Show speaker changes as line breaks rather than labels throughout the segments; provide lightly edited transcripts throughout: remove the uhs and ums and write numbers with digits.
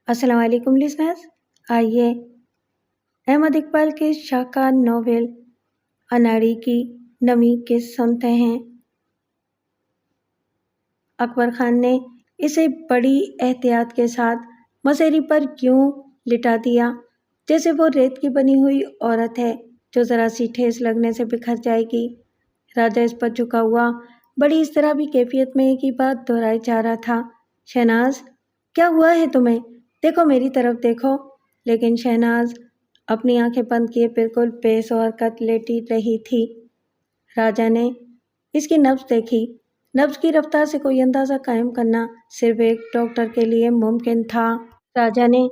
السلام علیکم لسنرز، آئیے احمد اقبال کے شاہکار ناول اناڑی کی نمی کے سنتے ہیں۔ اکبر خان نے اسے بڑی احتیاط کے ساتھ مسیری پر یوں لٹا دیا جیسے وہ ریت کی بنی ہوئی عورت ہے جو ذرا سی ٹھیس لگنے سے بکھر جائے گی۔ راجا اس پر جھکا ہوا بڑی اضطرابی کیفیت میں ایک ہی بات دہرائے جا رہا تھا، شہناز کیا ہوا ہے تمہیں؟ دیکھو میری طرف دیکھو۔ لیکن شہناز اپنی آنکھیں بند کیے بالکل بے سو حرکت لیٹی رہی تھی۔ راجا نے اس کی نبض دیکھی۔ نبض کی رفتار سے کوئی اندازہ قائم کرنا صرف ایک ڈاکٹر کے لیے ممکن تھا۔ راجا نے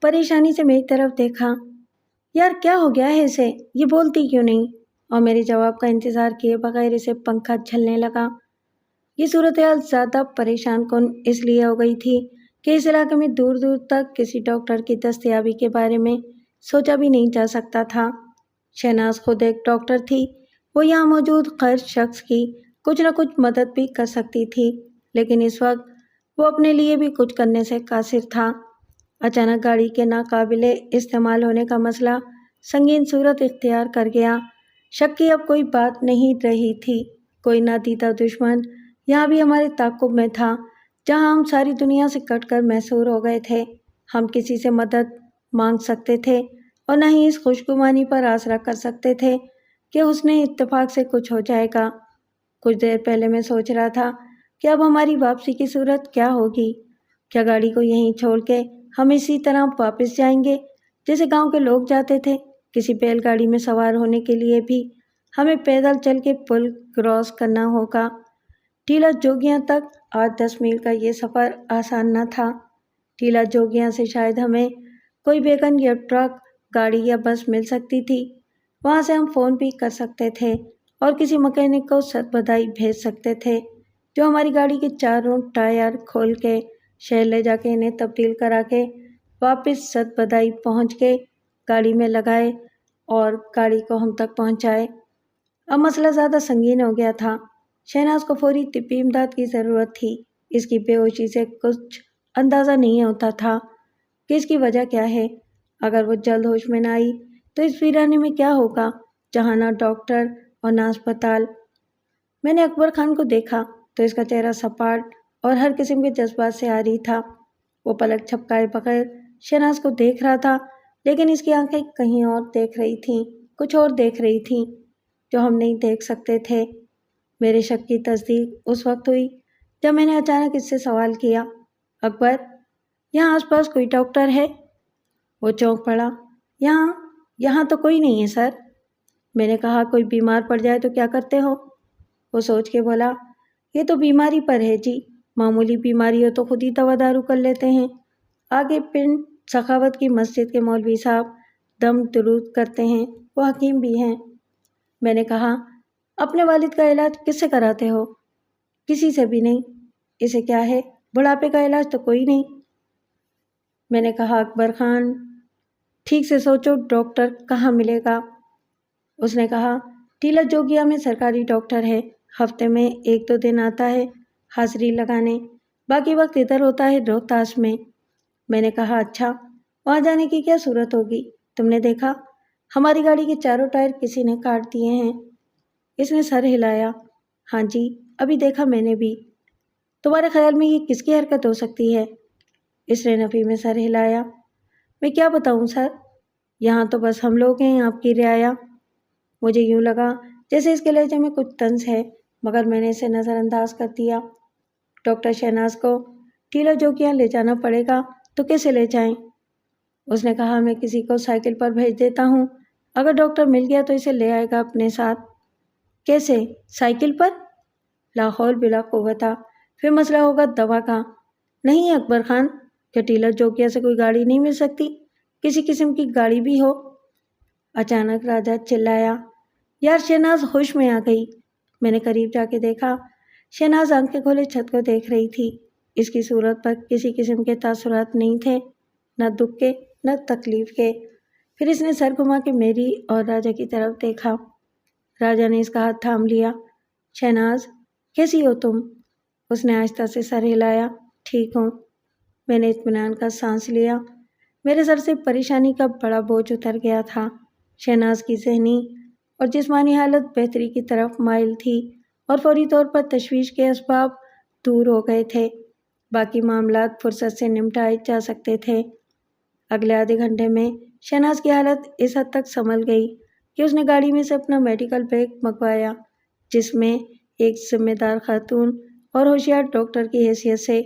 پریشانی سے میری طرف دیکھا۔ یار کیا ہو گیا ہے اسے؟ یہ بولتی کیوں نہیں؟ اور میرے جواب کا انتظار کیے بغیر اسے پنکھا جھلنے لگا۔ یہ صورتحال زیادہ پریشان کن اس لیے ہو گئی تھی کہ اس علاقے میں دور دور تک کسی ڈاکٹر کی دستیابی کے بارے میں سوچا بھی نہیں جا سکتا تھا۔ شہناز خود ایک ڈاکٹر تھی، وہ یہاں موجود غیر شخص کی کچھ نہ کچھ مدد بھی کر سکتی تھی، لیکن اس وقت وہ اپنے لیے بھی کچھ کرنے سے قاصر تھا۔ اچانک گاڑی کے ناقابل استعمال ہونے کا مسئلہ سنگین صورت اختیار کر گیا۔ شک کی اب کوئی بات نہیں رہی تھی۔ کوئی نادیدہ دشمن یہاں بھی ہمارے تعاقب میں تھا، جہاں ہم ساری دنیا سے کٹ کر محصور ہو گئے تھے۔ ہم کسی سے مدد مانگ سکتے تھے اور نہ ہی اس خوشگمانی پر آسرا کر سکتے تھے کہ حسن اتفاق سے کچھ ہو جائے گا۔ کچھ دیر پہلے میں سوچ رہا تھا کہ اب ہماری واپسی کی صورت کیا ہوگی۔ کیا گاڑی کو یہیں چھوڑ کے ہم اسی طرح واپس جائیں گے جیسے گاؤں کے لوگ جاتے تھے؟ کسی بیل گاڑی میں سوار ہونے کے لیے بھی ہمیں پیدل چل کے پل کراس کرنا ہوگا۔ ٹیلا جوگیاں تک 8-10 میل کا یہ سفر آسان نہ تھا۔ ٹیلا جوگیاں سے شاید ہمیں کوئی ویگن یا ٹرک گاڑی یا بس مل سکتی تھی۔ وہاں سے ہم فون بھی کر سکتے تھے اور کسی مکینک کو ستبدائی بھیج سکتے تھے جو ہماری گاڑی کے چاروں ٹائر کھول کے شہر لے جا کے انہیں تبدیل کرا کے واپس ستبدائی پہنچ کے گاڑی میں لگائے اور گاڑی کو ہم تک پہنچائے۔ اب مسئلہ زیادہ سنگین ہو گیا تھا۔ شہناز کو فوری طبی امداد کی ضرورت تھی۔ اس کی بے ہوشی سے کچھ اندازہ نہیں ہوتا تھا کہ اس کی وجہ کیا ہے۔ اگر وہ جلد ہوش میں نہ آئی تو اس ویرانے میں کیا ہوگا جہاں نہ ڈاکٹر اور نہ اسپتال۔ میں نے اکبر خان کو دیکھا تو اس کا چہرہ سپاٹ اور ہر قسم کے جذبات سے عاری تھا۔ وہ پلک جھپکائے بغیر شہناز کو دیکھ رہا تھا، لیکن اس کی آنکھیں کہیں اور دیکھ رہی تھیں، کچھ اور دیکھ رہی تھیں جو ہم نہیں دیکھ سکتے تھے۔ میرے شک کی تصدیق اس وقت ہوئی جب میں نے اچانک اس سے سوال کیا، اکبر یہاں آس پاس کوئی ڈاکٹر ہے؟ وہ چونک پڑا۔ یہاں تو کوئی نہیں ہے سر۔ میں نے کہا کوئی بیمار پڑ جائے تو کیا کرتے ہو؟ وہ سوچ کے بولا، یہ تو بیماری پر ہے جی، معمولی بیماری ہو تو خود ہی دوا دارو کر لیتے ہیں۔ آگے پنڈ سخاوت کی مسجد کے مولوی صاحب دم درود کرتے ہیں، وہ حکیم بھی ہیں۔ میں نے کہا اپنے والد کا علاج کس سے کراتے ہو؟ کسی سے بھی نہیں۔ اسے کیا ہے، بڑھاپے کا علاج تو کوئی نہیں۔ میں نے کہا اکبر خان ٹھیک سے سوچو، ڈاکٹر کہاں ملے گا؟ اس نے کہا ٹیلا جوگیا میں سرکاری ڈاکٹر ہے، ہفتے میں 1-2 دن آتا ہے حاضری لگانے، باقی وقت ادھر ہوتا ہے روہتاس میں۔ میں نے کہا اچھا، وہاں جانے کی کیا صورت ہوگی؟ تم نے دیکھا ہماری گاڑی کے چاروں ٹائر کسی نے کاٹ دیے ہیں۔ اس نے سر ہلایا۔ ہاں جی، ابھی دیکھا میں نے بھی۔ تمہارے خیال میں یہ کس کی حرکت ہو سکتی ہے؟ اس نے نفی میں سر ہلایا۔ میں کیا بتاؤں سر، یہاں تو بس ہم لوگ ہیں آپ کی رعایا۔ مجھے یوں لگا جیسے اس کے لہجے میں کچھ طنز ہے، مگر میں نے اسے نظر انداز کر دیا۔ ڈاکٹر شہناز کو ٹیلا جوگیاں لے جانا پڑے گا تو کیسے لے جائیں؟ اس نے کہا میں کسی کو سائیکل پر بھیج دیتا ہوں، اگر ڈاکٹر مل گیا تو اسے لے آئے گا اپنے ساتھ۔ کیسے، سائیکل پر؟ لا حول بلا قوت، پھر مسئلہ ہوگا دوا کا۔ نہیں اکبر خان، کیا ٹیلا جوگیا سے کوئی گاڑی نہیں مل سکتی؟ کسی قسم کی گاڑی بھی ہو؟ اچانک راجا چلایا، یار شہناز ہوش میں آ گئی۔ میں نے قریب جا کے دیکھا، شہناز آنکھیں کھولے چھت کو دیکھ رہی تھی۔ اس کی صورت پر کسی قسم کے تاثرات نہیں تھے، نہ دکھ کے نہ تکلیف کے۔ پھر اس نے سر گھما کے میری اور راجا کی طرف دیکھا۔ راجا نے اس کا ہاتھ تھام لیا۔ شہناز کیسی ہو تم؟ اس نے آہستہ سے سر ہلایا۔ ٹھیک ہوں۔ میں نے اطمینان کا سانس لیا۔ میرے سر سے پریشانی کا بڑا بوجھ اتر گیا تھا۔ شہناز کی ذہنی اور جسمانی حالت بہتری کی طرف مائل تھی اور فوری طور پر تشویش کے اسباب دور ہو گئے تھے۔ باقی معاملات فرصت سے نمٹائے جا سکتے تھے۔ اگلے آدھے گھنٹے میں شہناز کی حالت اس حد تک سنبھل گئی کہ اس نے گاڑی میں سے اپنا میڈیکل بیگ منگوایا، جس میں ایک ذمہ دار خاتون اور ہوشیار ڈاکٹر کی حیثیت سے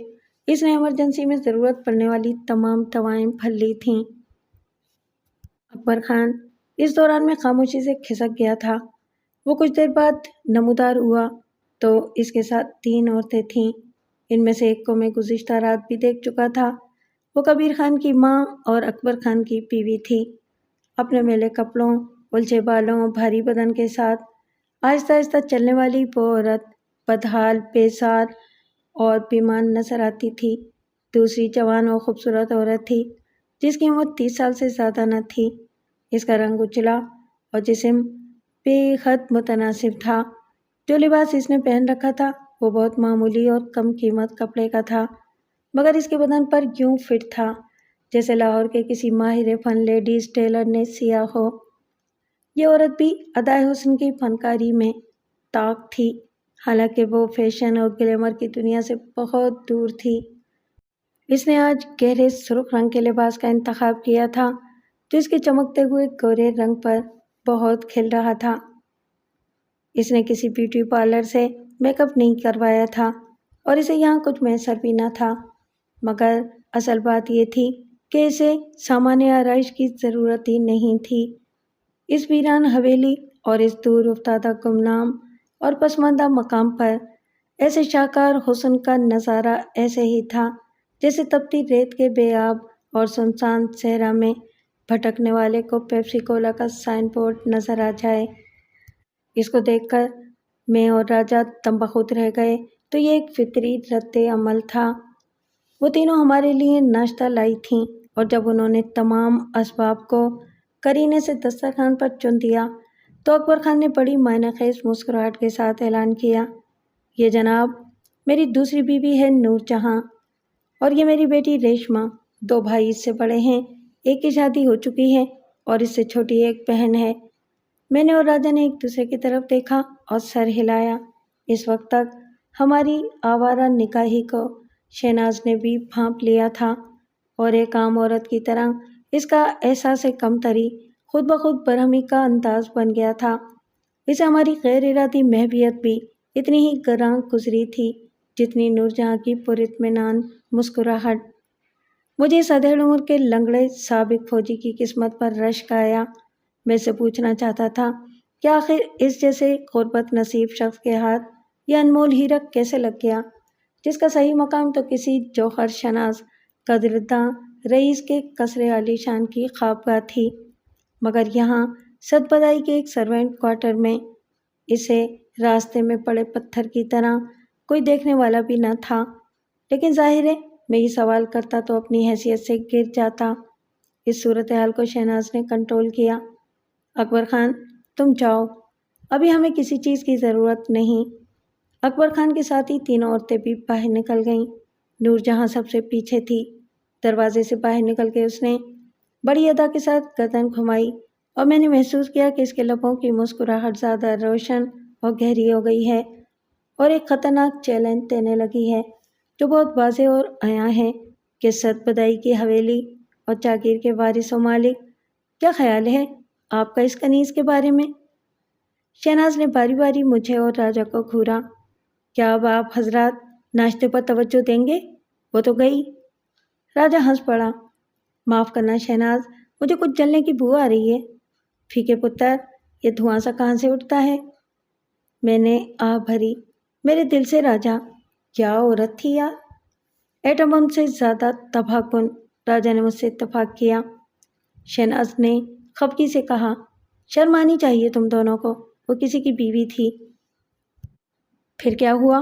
اس نے ایمرجنسی میں ضرورت پڑنے والی تمام دوائیں بھر لی تھیں۔ اکبر خان اس دوران میں خاموشی سے کھسک گیا تھا۔ وہ کچھ دیر بعد نمودار ہوا تو اس کے ساتھ 3 عورتیں تھیں۔ ان میں سے ایک کو میں گزشتہ رات بھی دیکھ چکا تھا۔ وہ کبیر خان کی ماں اور اکبر خان کی بیوی تھی۔ اپنے میلے کپڑوں، الجھے بالوں، بھاری بدن کے ساتھ آہستہ آہستہ چلنے والی وہ عورت بدحال، بیزار اور بیمان نظر آتی تھی۔ دوسری جوان اور خوبصورت عورت تھی جس کی عمر 30 سال سے زیادہ نہ تھی۔ اس کا رنگ اجلا اور جسم بے حد متناسب تھا۔ جو لباس اس نے پہن رکھا تھا وہ بہت معمولی اور کم قیمت کپڑے کا تھا، مگر اس کے بدن پر یوں فٹ تھا جیسے لاہور کے کسی ماہر فن لیڈیز ٹیلر نے سیا ہو۔ یہ عورت بھی ادائے حسن کی فنکاری میں طاق تھی، حالانکہ وہ فیشن اور گلیمر کی دنیا سے بہت دور تھی۔ اس نے آج گہرے سرخ رنگ کے لباس کا انتخاب کیا تھا جو اس کے چمکتے ہوئے گورے رنگ پر بہت کھل رہا تھا۔ اس نے کسی بیوٹی پارلر سے میک اپ نہیں کروایا تھا اور اسے یہاں کچھ میسر بھی نہ تھا، مگر اصل بات یہ تھی کہ اسے سامان آرائش کی ضرورت ہی نہیں تھی۔ اس ویران حویلی اور اس دور افتادہ گمنام اور پسماندہ مقام پر ایسے شاہکار حسن کا نظارہ ایسے ہی تھا جیسے تپتی ریت کے بے آب اور سنسان صحرا میں بھٹکنے والے کو پیپسی کولا کا سائن بورڈ نظر آ جائے۔ اس کو دیکھ کر میں اور راجہ دم بخود رہ گئے تو یہ ایک فطری رد عمل تھا۔ وہ تینوں ہمارے لیے ناشتہ لائی تھیں اور جب انہوں نے تمام اسباب کو کرینے سے دسترخوان پر چن دیا تو اکبر خان نے بڑی معنی خیز مسکراہٹ کے ساتھ اعلان کیا، یہ جناب میری دوسری بیوی ہے نور جہاں، اور یہ میری بیٹی ریشما۔ 2 بھائی اس سے بڑے ہیں، ایک کی شادی ہو چکی ہے اور اس سے چھوٹی ایک بہن ہے۔ میں نے اور راجہ نے ایک دوسرے کی طرف دیکھا اور سر ہلایا۔ اس وقت تک ہماری آوارہ نکاحی کو شہناز نے بھی بھانپ لیا تھا اور ایک عام عورت کی طرح اس کا احساس کمتری خود بخود برہمی کا انداز بن گیا تھا۔ اسے ہماری غیر ارادی محبیت بھی اتنی ہی گراں گزری تھی جتنی نور جہاں کی پر اطمینان مسکراہٹ۔ مجھے اس ادھیڑ عمر کے لنگڑے سابق فوجی کی قسمت پر رشک آیا۔ میں اسے پوچھنا چاہتا تھا کہ آخر اس جیسے غربت نصیب شخص کے ہاتھ یہ انمول ہیرا کیسے لگ گیا، جس کا صحیح مقام تو کسی جوہر شناس قدرداں رئیس کے قصر عالی شان کی خوابگاہ تھی، مگر یہاں صد بدائی کے ایک سروینٹ کوارٹر میں اسے راستے میں پڑے پتھر کی طرح کوئی دیکھنے والا بھی نہ تھا۔ لیکن ظاہر ہے میں یہ سوال کرتا تو اپنی حیثیت سے گر جاتا۔ اس صورتحال کو شہناز نے کنٹرول کیا۔ اکبر خان تم جاؤ، ابھی ہمیں کسی چیز کی ضرورت نہیں۔ اکبر خان کے ساتھ ہی 3 عورتیں بھی باہر نکل گئیں۔ نور جہاں سب سے پیچھے تھی۔ دروازے سے باہر نکل کے اس نے بڑی ادا کے ساتھ گردن گھمائی اور میں نے محسوس کیا کہ اس کے لبوں کی مسکراہٹ زیادہ روشن اور گہری ہو گئی ہے اور ایک خطرناک چیلنج دینے لگی ہے جو بہت واضح اور عیاں ہے کہ صد بدائی کی حویلی اور جاگیر کے وارث و مالک، کیا خیال ہے آپ کا اس کنیز کے بارے میں؟ شہناز نے باری باری مجھے اور راجہ کو گھورا۔ کیا اب آپ حضرات ناشتے پر توجہ دیں گے؟ وہ تو گئی۔ راجہ ہنس پڑا۔ معاف کرنا شہناز، مجھے کچھ جلنے کی بو آ رہی ہے۔ پھیکے پتر، یہ دھواں سا کہاں سے اٹھتا ہے؟ میں نے آہ بھری۔ میرے دل سے راجہ، کیا عورت تھی یار! ایٹم بم سے زیادہ تباہ کن۔ راجہ نے مجھ سے اتفاق کیا۔ شہناز نے خفگی سے کہا، شرم آنی چاہیے تم دونوں کو، وہ کسی کی بیوی تھی۔ پھر کیا ہوا؟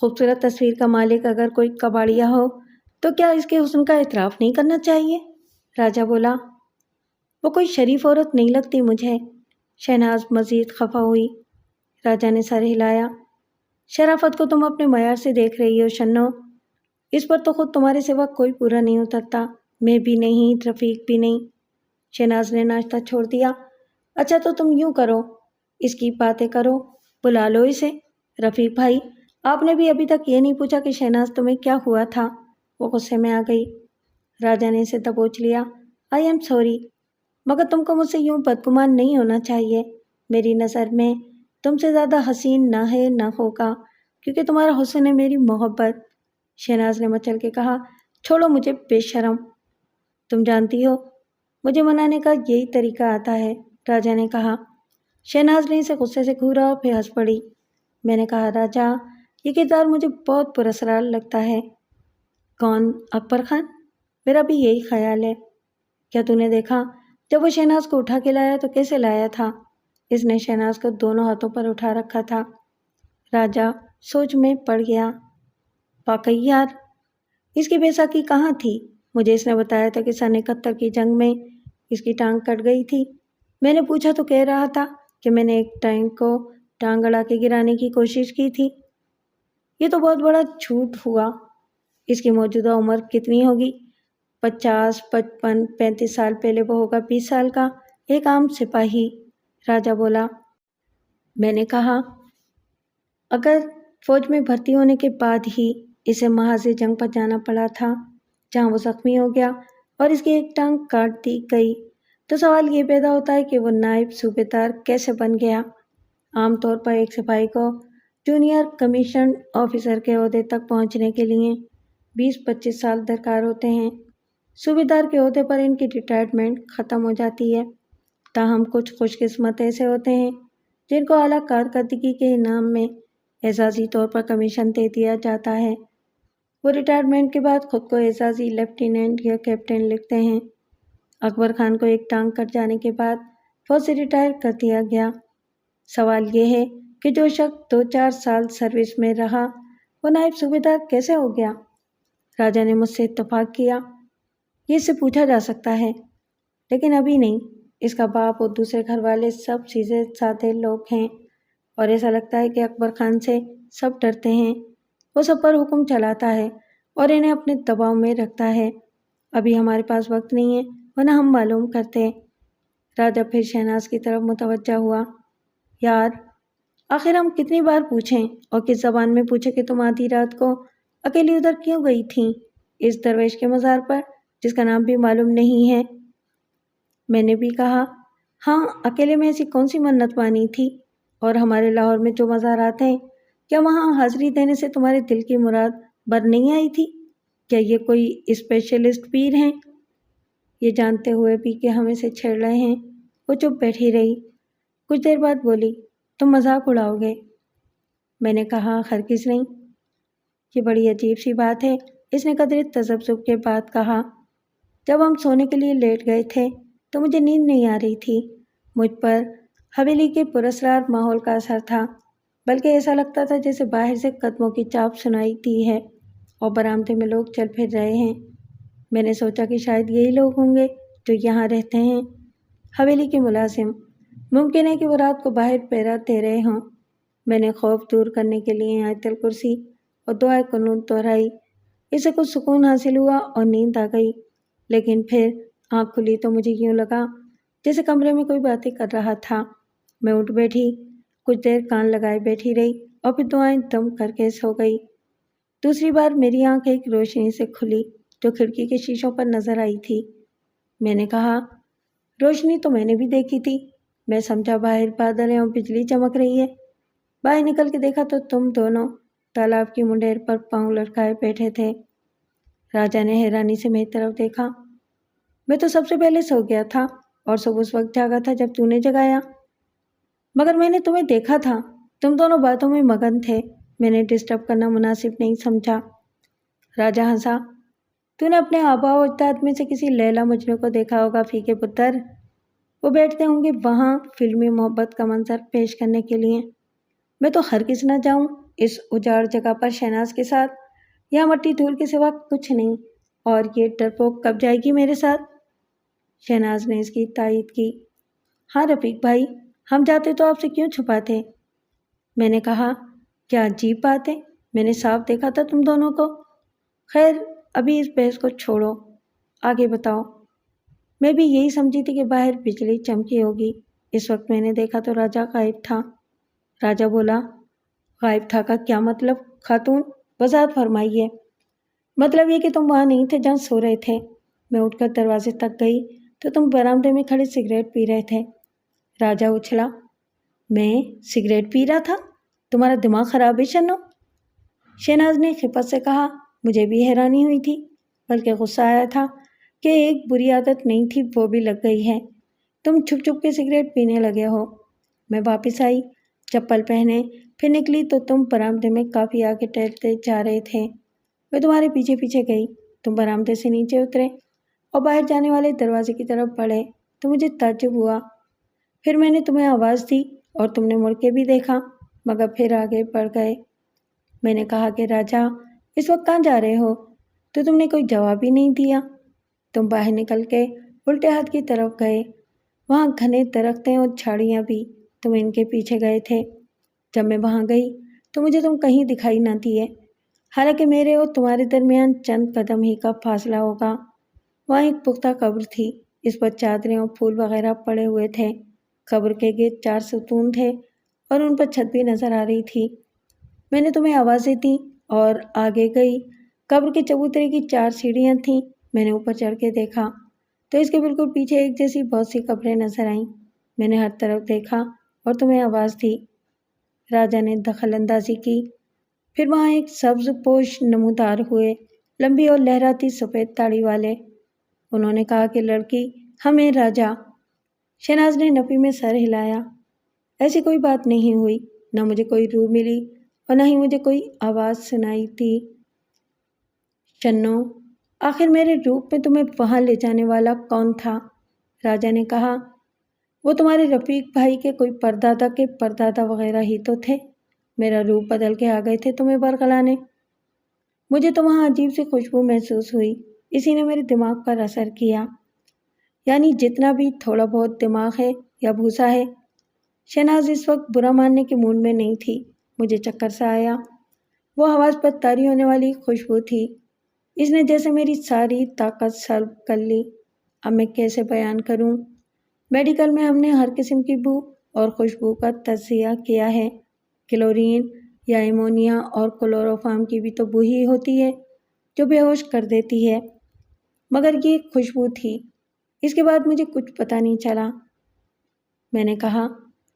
خوبصورت تصویر کا مالک اگر کوئی کباڑیا ہو تو کیا اس کے حسن کا اعتراف نہیں کرنا چاہیے؟ راجہ بولا۔ وہ کوئی شریف عورت نہیں لگتی مجھے۔ شہناز مزید خفا ہوئی۔ راجہ نے سر ہلایا۔ شرافت کو تم اپنے معیار سے دیکھ رہی ہو شنو، اس پر تو خود تمہارے سوا کوئی پورا نہیں اترتا، میں بھی نہیں، رفیق بھی نہیں۔ شہناز نے ناشتہ چھوڑ دیا۔ اچھا تو تم یوں کرو، اس کی باتیں کرو، بلا لو اسے۔ رفیق بھائی، آپ نے بھی ابھی تک یہ نہیں پوچھا کہ شہناز تمہیں کیا ہوا تھا؟ وہ غصے میں آ گئی۔ راجا نے اسے دبوچ لیا۔ آئی ایم سوری، مگر تم کو مجھ سے یوں بدگمان نہیں ہونا چاہیے۔ میری نظر میں تم سے زیادہ حسین نہ ہے نہ ہوگا، کیونکہ تمہارا حسن ہے میری محبت۔ شہناز نے مچل کے کہا، چھوڑو مجھے بے شرم، تم جانتی ہو مجھے منانے کا یہی طریقہ آتا ہے، راجا نے کہا۔ شہناز نے اسے غصے سے گھورا اور پھر ہنس پڑی۔ میں نے کہا، راجا، یہ کردار مجھے بہت پراسرار لگتا ہے۔ کون؟ اکبر خان؟ میرا بھی یہی خیال ہے۔ کیا تو نے دیکھا جب وہ شہناز کو اٹھا کے لایا تو کیسے لایا تھا؟ اس نے شہناز کو دونوں ہاتھوں پر اٹھا رکھا تھا۔ راجا سوچ میں پڑ گیا۔ واقعی یار، اس کی بے ساکھی کہاں تھی؟ مجھے اس نے بتایا تھا کہ سن 71 کی جنگ میں اس کی ٹانگ کٹ گئی تھی۔ میں نے پوچھا تو کہہ رہا تھا کہ میں نے ایک ٹینک کو ٹانگ اڑا کے گرانے کی کوشش کی تھی۔ یہ تو بہت بڑا جھوٹ ہوا۔ اس کی موجودہ عمر کتنی ہوگی؟ 50، 55، 35 سال پہلے وہ ہوگا 20 سال کا، ایک عام سپاہی، راجا بولا۔ میں نے کہا، اگر فوج میں بھرتی ہونے کے بعد ہی اسے محاذ جنگ پر جانا پڑا تھا جہاں وہ زخمی ہو گیا اور اس کی ایک ٹانگ کاٹ دی گئی، تو سوال یہ پیدا ہوتا ہے کہ وہ نائب صوبیدار کیسے بن گیا؟ عام طور پر ایک سپاہی کو جونیئر کمیشنڈ آفیسر کے عہدے تک پہنچنے کے لیے 20-25 سال درکار ہوتے ہیں۔ صوبیدار کے عہدے پر ان کی ریٹائرمنٹ ختم ہو جاتی ہے۔ تاہم کچھ خوش قسمت ایسے ہوتے ہیں جن کو اعلیٰ کارکردگی کے انعام میں اعزازی طور پر کمیشن دے دیا جاتا ہے۔ وہ ریٹائرمنٹ کے بعد خود کو اعزازی لیفٹیننٹ یا کیپٹن لکھتے ہیں۔ اکبر خان کو ایک ٹانگ کٹ جانے کے بعد فوج سے ریٹائر کر دیا گیا۔ سوال یہ ہے کہ جو شخص 2-4 سال سروس میں رہا وہ نائب صوبیدار کیسے ہو گیا؟ راجا نے مجھ سے اتفاق کیا، یہ اس سے پوچھا جا سکتا ہے، لیکن ابھی نہیں۔ اس کا باپ اور دوسرے گھر والے سب سیدھے سادے لوگ ہیں اور ایسا لگتا ہے کہ اکبر خان سے سب ڈرتے ہیں۔ وہ سب پر حکم چلاتا ہے اور انہیں اپنے دباؤ میں رکھتا ہے۔ ابھی ہمارے پاس وقت نہیں ہے، ورنہ ہم معلوم کرتے۔ راجا پھر شہناز کی طرف متوجہ ہوا۔ یار، آخر ہم کتنی بار پوچھیں اور کس زبان میں پوچھیں کہ تم آدھی رات کو اکیلی ادھر کیوں گئی تھیں، اس درویش کے مزار پر جس کا نام بھی معلوم نہیں ہے؟ میں نے بھی کہا، ہاں، اکیلے میں ایسی کون سی منت مانی تھی؟ اور ہمارے لاہور میں جو مزارات ہیں، کیا وہاں حاضری دینے سے تمہارے دل کی مراد بر نہیں آئی تھی؟ کیا یہ کوئی اسپیشلسٹ پیر ہیں؟ یہ جانتے ہوئے بھی کہ ہم اسے چھیڑ رہے ہیں وہ چپ بیٹھی رہی۔ کچھ دیر بعد بولی، تم مذاق اڑاؤ گے؟ میں نے کہا، ہرگز نہیں۔ یہ بڑی عجیب سی بات ہے، اس نے قدرے تذبذب کے بعد کہا۔ جب ہم سونے کے لیے لیٹ گئے تھے تو مجھے نیند نہیں آ رہی تھی۔ مجھ پر حویلی کے پراسرار ماحول کا اثر تھا، بلکہ ایسا لگتا تھا جیسے باہر سے قدموں کی چاپ سنائی دی ہے اور برآمدے میں لوگ چل پھر رہے ہیں۔ میں نے سوچا کہ شاید یہی لوگ ہوں گے جو یہاں رہتے ہیں، حویلی کے ملازم۔ ممکن ہے کہ وہ رات کو باہر پہرا دے رہے ہوں۔ میں نے خوف دور کرنے کے لیے آیت الکرسی اور دعائے قنوت دہرائی۔ اس سے کچھ سکون حاصل ہوا اور نیند آ گئی، لیکن پھر آنکھ کھلی تو مجھے یوں لگا جیسے کمرے میں کوئی باتیں کر رہا تھا۔ میں اٹھ بیٹھی، کچھ دیر کان لگائے بیٹھی رہی اور پھر دعائیں دم کر کے سو گئی۔ دوسری بار میری آنکھ ایک روشنی سے کھلی جو کھڑکی کے شیشوں پر نظر آئی تھی۔ میں نے کہا، روشنی تو میں نے بھی دیکھی تھی۔ میں سمجھا باہر بادل ہیں اور بجلی چمک رہی ہے۔ باہر نکل کے دیکھا تو تم دونوں تالاب کی منڈیر پر پاؤں لٹکائے بیٹھے تھے۔ راجا نے حیرانی سے میری طرف دیکھا۔ میں تو سب سے پہلے سو گیا تھا اور سب اس وقت جاگا تھا جب تو نے جگایا۔ مگر میں نے تمہیں دیکھا تھا، تم دونوں باتوں میں مگن تھے، میں نے ڈسٹرب کرنا مناسب نہیں سمجھا۔ راجا ہنسا۔ تو نے اپنے آباء و اجداد میں سے کسی لیلا مجنو کو دیکھا ہوگا فیکے پتر، وہ بیٹھتے ہوں گے وہاں فلمی محبت کا منظر پیش کرنے کے لیے۔ میں تو ہرگز نہ جاؤں اس اجاڑ جگہ پر شہناز کے ساتھ، یہاں مٹی دھول کے سوا کچھ نہیں، اور یہ ڈرپوک کب جائے گی میرے ساتھ؟ شہناز نے اس کی تائید کی۔ ہاں رفیق بھائی، ہم جاتے تو آپ سے کیوں چھپاتے؟ میں نے کہا، کیا عجیب بات ہے، میں نے صاف دیکھا تھا تم دونوں کو۔ خیر ابھی اس بحث کو چھوڑو، آگے بتاؤ۔ میں بھی یہی سمجھی تھی کہ باہر بجلی چمکی ہوگی۔ اس وقت میں نے دیکھا تو راجا غائب تھا۔ راجا بولا، غائب تھا کا کیا مطلب خاتون؟ وضاحت فرمائیے۔ مطلب یہ کہ تم وہاں نہیں تھے جہاں سو رہے تھے۔ میں اٹھ کر دروازے تک گئی تو تم برآمدے میں کھڑے سگریٹ پی رہے تھے۔ راجا اچھلا، میں سگریٹ پی رہا تھا؟ تمہارا دماغ خراب ہے شنو؟ شہناز نے خفت سے کہا۔ مجھے بھی حیرانی ہوئی تھی، بلکہ غصہ آیا تھا کہ ایک بری عادت نہیں تھی وہ بھی لگ گئی ہے۔ تم چھپ چھپ کے سگریٹ پینے لگے ہو۔ میں واپس آئی، چپل پہنے پھر نکلی تو تم برآمدے میں کافی آگے ٹہلتے جا رہے تھے۔ میں تمہارے پیچھے پیچھے گئی، تم برآمدے سے نیچے اترے اور باہر جانے والے دروازے کی طرف بڑھے تو مجھے تعجب ہوا۔ پھر میں نے تمہیں آواز دی اور تم نے مڑ کے بھی دیکھا، مگر پھر آگے بڑھ گئے۔ میں نے کہا کہ راجا اس وقت کہاں جا رہے ہو؟ تو تم نے کوئی جواب ہی نہیں دیا۔ تم باہر نکل کے الٹے ہاتھ کی طرف گئے، وہاں گھنے درختیں اور جھاڑیاں بھی، تم ان کے پیچھے گئے تھے۔ جب میں وہاں گئی تو مجھے تم کہیں دکھائی نہ دیے، حالانکہ میرے اور تمہارے درمیان چند قدم ہی کا فاصلہ ہوگا۔ وہاں ایک پختہ قبر تھی، اس پر چادریں اور پھول وغیرہ پڑے ہوئے تھے۔ قبر کے گرد 4 ستون تھے اور ان پر چھت بھی نظر آ رہی تھی۔ میں نے تمہیں آوازیں دیں اور آگے گئی۔ قبر کے چبوترے کی 4 سیڑھیاں تھیں۔ میں نے اوپر چڑھ کے دیکھا تو اس کے بالکل پیچھے ایک جیسی بہت سی قبریں نظر آئیں۔ میں نے ہر طرف دیکھا اور تمہیں آواز دی۔ راجا نے دخل اندازی کی۔ پھر وہاں ایک سبز پوش نمودار ہوئے، لمبی اور لہراتی سفید داڑھی والے۔ انہوں نے کہا کہ لڑکی ہمیں راجا۔ شہناز نے نفی میں سر ہلایا۔ ایسی کوئی بات نہیں ہوئی، نہ مجھے کوئی روح ملی اور نہ ہی مجھے کوئی آواز سنائی دی۔ شنو، آخر میرے روپ میں تمہیں وہاں لے جانے والا کون تھا؟ راجا نے کہا، وہ تمہارے رفیق بھائی کے کوئی پردادا کے پردادا وغیرہ ہی تو تھے۔ میرا روپ بدل کے آ گئے تھے تمہیں برگلانے۔ مجھے تو وہاں عجیب سی خوشبو محسوس ہوئی، اسی نے میرے دماغ پر اثر کیا، یعنی جتنا بھی تھوڑا بہت دماغ ہے یا بھوسا ہے۔ شہناز اس وقت برا ماننے کے موڈ میں نہیں تھی۔ مجھے چکر سا آیا۔ وہ حواس پر طاری ہونے والی خوشبو تھی، اس نے جیسے میری ساری طاقت سلب کر لی۔ اب میں کیسے بیان کروں؟ میڈیکل میں ہم نے ہر قسم کی بو اور خوشبو کا تجزیہ کیا ہے۔ کلورین یا ایمونیا اور کلوروفارم کی بھی تو بو ہی ہوتی ہے جو بے ہوش کر دیتی ہے، مگر یہ خوشبو تھی۔ اس کے بعد مجھے کچھ پتہ نہیں چلا۔ میں نے کہا،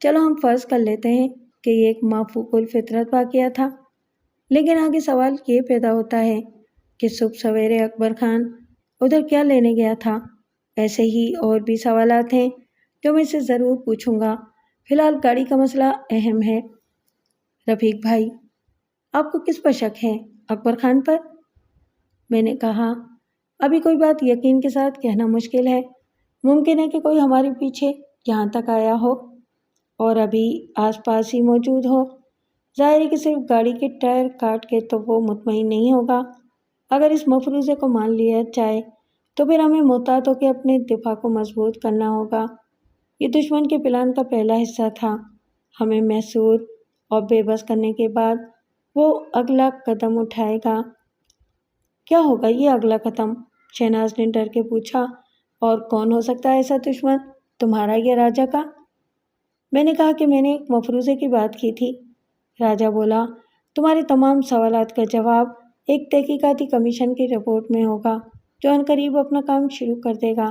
چلو ہم فرض کر لیتے ہیں کہ یہ ایک مافوق الفطرت واقعہ تھا، لیکن آگے سوال یہ پیدا ہوتا ہے کہ صبح سویرے اکبر خان ادھر کیا لینے گیا تھا؟ ایسے ہی اور بھی سوالات ہیں جو میں اسے ضرور پوچھوں گا۔ فی الحال گاڑی کا مسئلہ اہم ہے۔ رفیق بھائی، آپ کو کس پر شک ہے؟ اکبر خان پر؟ میں نے کہا، ابھی کوئی بات یقین کے ساتھ کہنا مشکل ہے۔ ممکن ہے کہ کوئی ہمارے پیچھے یہاں تک آیا ہو اور ابھی آس پاس ہی موجود ہو۔ ظاہر ہے کہ صرف گاڑی کے ٹائر کاٹ کے تو وہ مطمئن نہیں ہوگا۔ اگر اس مفروضے کو مان لیا جائے تو پھر ہمیں محتاط ہو کے اپنے دفاع کو مضبوط کرنا ہوگا۔ یہ دشمن کے پلان کا پہلا حصہ تھا۔ ہمیں محصور اور بے بس کرنے کے بعد وہ اگلا قدم اٹھائے گا۔ کیا ہوگا یہ اگلا قدم؟ شہناز نے ڈر کے پوچھا، اور کون ہو سکتا ہے ایسا دشمن، تمہارا یا راجا کا؟ میں نے کہا کہ میں نے ایک مفروضے کی بات کی تھی۔ راجا بولا، تمہارے تمام سوالات کا جواب ایک تحقیقاتی کمیشن کی رپورٹ میں ہوگا جو عنقریب اپنا کام شروع کر دے گا۔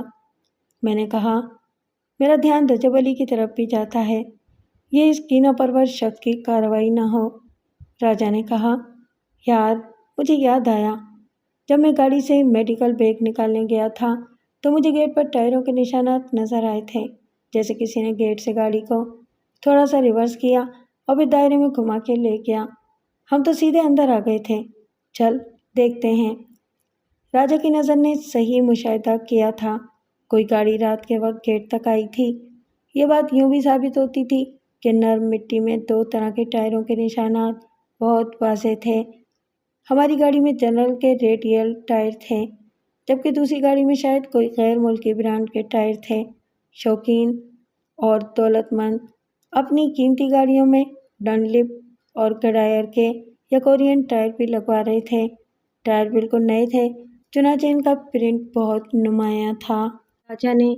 میں نے کہا، میرا دھیان رجب علی کی طرف بھی جاتا ہے، یہ اس کینہ پرور شخص کی کارروائی نہ ہو۔ راجا نے کہا، یار مجھے یاد آیا، جب میں گاڑی سے میڈیکل بیگ نکالنے گیا تھا تو مجھے گیٹ پر ٹائروں کے نشانات نظر آئے تھے، جیسے کسی نے گیٹ سے گاڑی کو تھوڑا سا ریورس کیا اور پھر دائرے میں گھما کے لے گیا۔ ہم تو سیدھے اندر آ گئے تھے۔ چل دیکھتے ہیں۔ راجا کی نظر نے صحیح مشاہدہ کیا تھا، کوئی گاڑی رات کے وقت گیٹ تک آئی تھی۔ یہ بات یوں بھی ثابت ہوتی تھی کہ نرم مٹی میں 2 طرح کے ٹائروں کے نشانات بہت واضح تھے۔ ہماری گاڑی میں جنرل کے ریڈیل ٹائر تھے، جبکہ دوسری گاڑی میں شاید کوئی غیر ملکی برانڈ کے ٹائر تھے۔ شوقین اور دولت مند اپنی قیمتی گاڑیوں میں ڈنلپ اور گڈائر کے یا کورین ٹائر بھی لگوا رہے تھے۔ ٹائر بالکل نئے تھے، چنانچہ ان کا پرنٹ بہت نمایاں تھا۔ راجا نے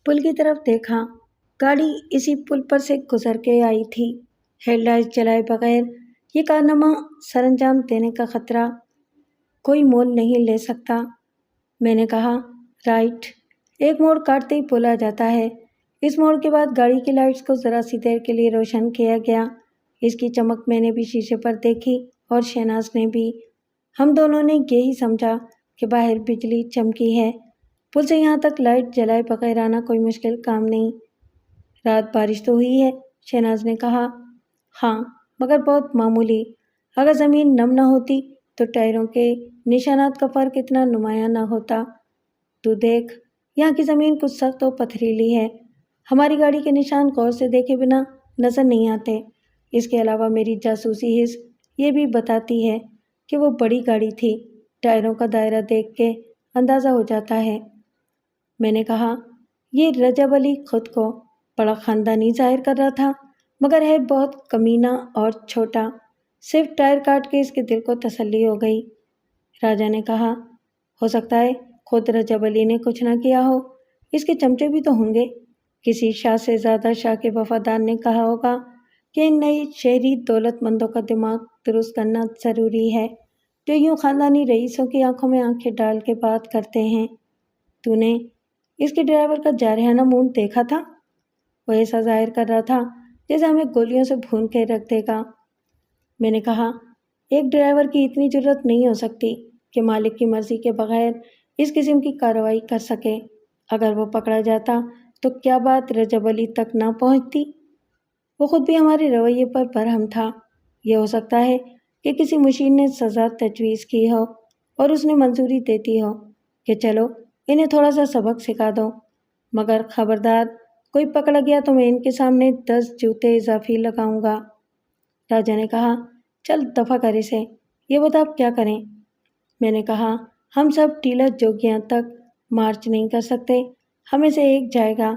پل کی طرف دیکھا۔ گاڑی اسی پل پر سے گزر کے آئی تھی۔ ہیڈ لائٹ جلائے بغیر یہ کارنامہ سر انجام دینے کا خطرہ کوئی مول نہیں لے سکتا۔ میں نے کہا، رائٹ۔ ایک موڑ کاٹتے ہی پل آ جاتا ہے۔ اس موڑ کے بعد گاڑی کی لائٹس کو ذرا سی دیر کے لیے روشن کیا گیا۔ اس کی چمک میں نے بھی شیشے پر دیکھی اور شہناز نے بھی۔ ہم دونوں نے یہی سمجھا کہ باہر بجلی چمکی ہے۔ پل سے یہاں تک لائٹ جلائے بغیر آنا کوئی مشکل کام نہیں۔ رات بارش تو ہوئی ہے، شہناز نے کہا۔ ہاں، مگر بہت معمولی۔ اگر زمین نم نہ ہوتی تو ٹائروں کے نشانات کا فرق اتنا نمایاں نہ ہوتا۔ تو دیکھ، یہاں کی زمین کچھ سخت و پتھریلی ہے۔ ہماری گاڑی کے نشان غور سے دیکھے بنا نظر نہیں آتے۔ اس کے علاوہ میری جاسوسی حس یہ بھی بتاتی ہے کہ وہ بڑی گاڑی تھی۔ ٹائروں کا دائرہ دیکھ کے اندازہ ہو جاتا ہے۔ میں نے کہا، یہ رجب علی خود کو بڑا خاندانی ظاہر کر رہا تھا، مگر ہے بہت کمینہ اور چھوٹا۔ صرف ٹائر کاٹ کے اس کے دل کو تسلی ہو گئی۔ راجا نے کہا، ہو سکتا ہے خود رجب علی نے کچھ نہ کیا ہو، اس کے چمچے بھی تو ہوں گے۔ کسی شاہ سے زیادہ شاہ کے وفادار نے کہا ہوگا کہ ان نئی شہری دولت مندوں کا دماغ درست کرنا ضروری ہے، جو یوں خاندانی رئیسوں کی آنکھوں میں آنکھیں ڈال کے بات کرتے ہیں۔ تو نے اس کے ڈرائیور کا جارحانہ منہ دیکھا تھا؟ وہ ایسا ظاہر کر رہا تھا جیسے ہمیں گولیوں سے بھون کے رکھ دے گا۔ میں نے کہا، ایک ڈرائیور کی اتنی جرت نہیں ہو سکتی کہ مالک کی مرضی کے بغیر اس قسم کی کارروائی کر سکے۔ اگر وہ پکڑا جاتا تو کیا بات رجب علی تک نہ پہنچتی؟ وہ خود بھی ہمارے رویے پر برہم تھا۔ یہ ہو سکتا ہے کہ کسی مشیر نے سزا تجویز کی ہو اور اس نے منظوری دیتی ہو کہ چلو انہیں تھوڑا سا سبق سکھا دو، مگر خبردار کوئی پکڑا گیا تو میں ان کے سامنے 10 جوتے اضافی لگاؤں گا۔ راجا نے کہا، چل دفع کر اسے، یہ بتا اب کیا کریں؟ میں نے کہا، ہم سب ٹیلا جوگیاں تک مارچ نہیں کر سکتے، ہمیں سے ایک جائے گا۔